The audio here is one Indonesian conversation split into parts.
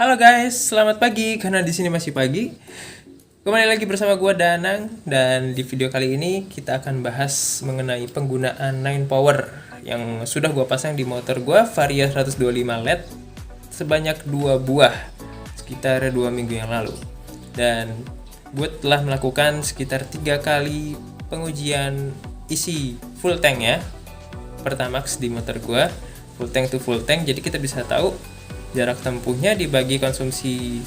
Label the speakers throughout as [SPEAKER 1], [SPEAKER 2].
[SPEAKER 1] Halo guys, selamat pagi karena di sini masih pagi. Kembali lagi bersama gua Danang dan di video kali ini kita akan bahas mengenai penggunaan 9 power yang sudah gua pasang di motor gua Vario 125 LED sebanyak 2 buah sekitar 2 minggu yang lalu. Dan gue telah melakukan sekitar 3 kali pengujian isi full tank ya. Pertamax di motor gua, full tank to full tank, jadi kita bisa tahu jarak tempuhnya dibagi konsumsi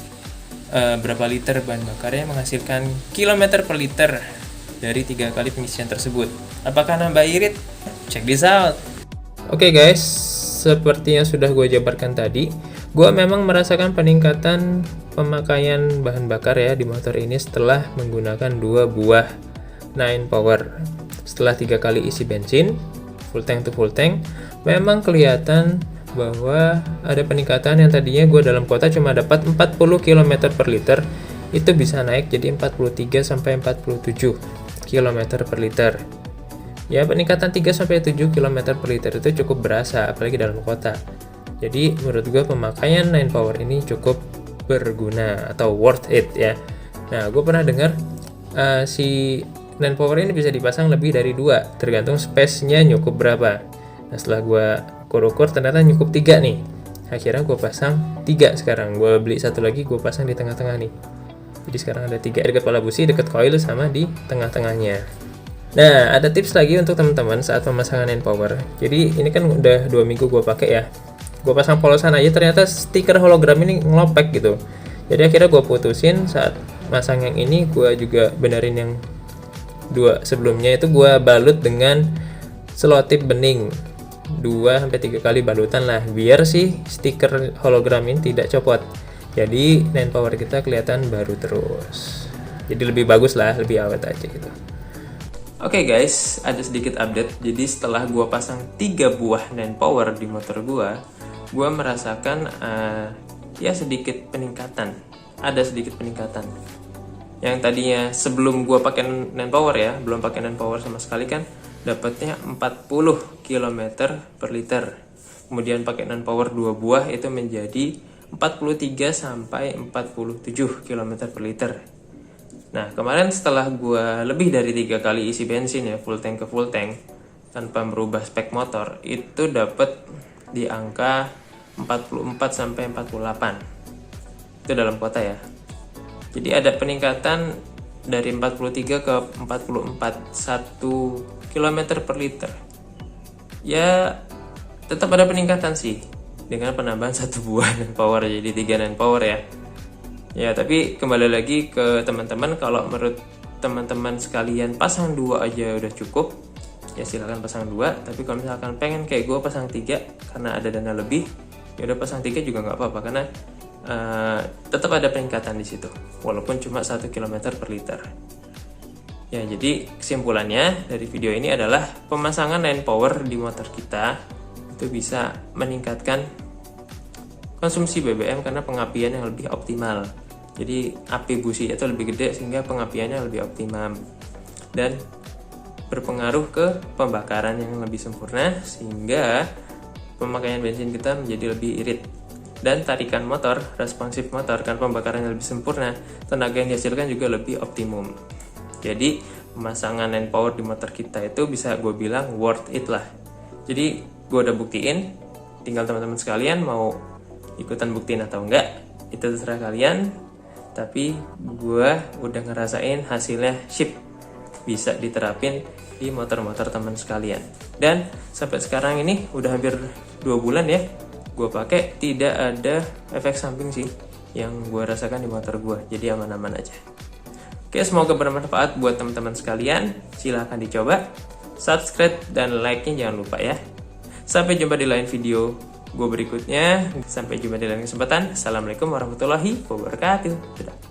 [SPEAKER 1] berapa liter bahan bakarnya menghasilkan kilometer per liter dari 3 kali pengisian tersebut. Apakah nambah irit? Check this out. Oke guys, seperti yang sudah gue jabarkan tadi, gue memang merasakan peningkatan pemakaian bahan bakar ya di motor ini setelah menggunakan 2 buah 9 power. Setelah 3 kali isi bensin full tank to full tank, memang kelihatan bahwa ada peningkatan yang tadinya gue dalam kota cuma dapat 40 km per liter, itu bisa naik jadi 43 sampai 47 km per liter. Ya, peningkatan 3 sampai 7 km per liter itu cukup berasa apalagi dalam kota. Jadi menurut gue pemakaian 9 power ini cukup berguna atau worth it ya. Nah, gue pernah dengar si 9 power ini bisa dipasang lebih dari 2 tergantung space-nya nyukup berapa. Nah, setelah gue ukur-ukur ternyata nyukup 3 nih. Akhirnya gue pasang 3 sekarang. Gue beli satu lagi, gue pasang di tengah-tengah nih. Jadi sekarang ada 3 dekat pala busi, dekat coil sama di tengah-tengahnya. Nah, ada tips lagi untuk teman-teman saat pemasangan 9 power. Jadi ini kan udah 2 minggu gue pakai ya. Gue pasang polosan aja ternyata stiker hologram ini ngelopek gitu. Jadi akhirnya gue putusin saat masang yang ini, gue juga benerin yang 2 sebelumnya itu gue balut dengan selotip bening. 2-3 kali balutan lah biar si stiker hologram ini tidak copot. Jadi 9 power kita kelihatan baru terus. Jadi lebih bagus lah, lebih awet aja gitu. Oke guys, ada sedikit update. Jadi setelah gua pasang 3 buah 9 power di motor gua merasakan ya sedikit peningkatan. Ada sedikit peningkatan. Yang tadinya sebelum gua pakai 9 power ya, belum pakai 9 power sama sekali kan dapatnya 40 km per liter. Kemudian pakai 9 power 2 buah itu menjadi 43 sampai 47 km per liter. Nah, kemarin setelah gua lebih dari 3 kali isi bensin ya, full tank ke full tank tanpa merubah spek motor, itu dapat di angka 44 sampai 48. Itu dalam kota ya. Jadi ada peningkatan dari 43 ke 44, 1 km per liter. Ya, tetap ada peningkatan sih dengan penambahan 1 buah 9 power jadi 3 9 power ya. Ya, tapi kembali lagi ke teman-teman, kalau menurut teman-teman sekalian pasang 2 aja udah cukup, ya silakan pasang 2. Tapi kalau misalkan pengen kayak gue pasang 3 karena ada dana lebih, ya udah pasang 3 juga nggak apa-apa karena tetap ada peningkatan di situ walaupun cuma 1 km per liter. Ya, jadi kesimpulannya dari video ini adalah pemasangan 9 power di motor kita itu bisa meningkatkan konsumsi BBM karena pengapian yang lebih optimal. Jadi api busi itu lebih gede sehingga pengapiannya lebih optimum dan berpengaruh ke pembakaran yang lebih sempurna sehingga pemakaian bensin kita menjadi lebih irit. Dan tarikan motor, responsif motor kan pembakaran yang lebih sempurna, tenaga yang dihasilkan juga lebih optimum. Jadi pemasangan 9 power di motor kita itu bisa gue bilang worth it lah. Jadi gue udah buktiin, tinggal teman-teman sekalian mau ikutan buktiin atau enggak, itu terserah kalian. Tapi gue udah ngerasain hasilnya sip, bisa diterapin di motor-motor teman sekalian. Dan sampai sekarang ini udah hampir 2 bulan ya gue pakai, tidak ada efek samping sih yang gue rasakan di motor gue. Jadi aman-aman aja. Oke, semoga bermanfaat buat teman-teman sekalian. Silahkan dicoba, subscribe dan like-nya jangan lupa ya. Sampai jumpa di lain video gue berikutnya. Sampai jumpa di lain kesempatan. Assalamualaikum warahmatullahi wabarakatuh. Dadah.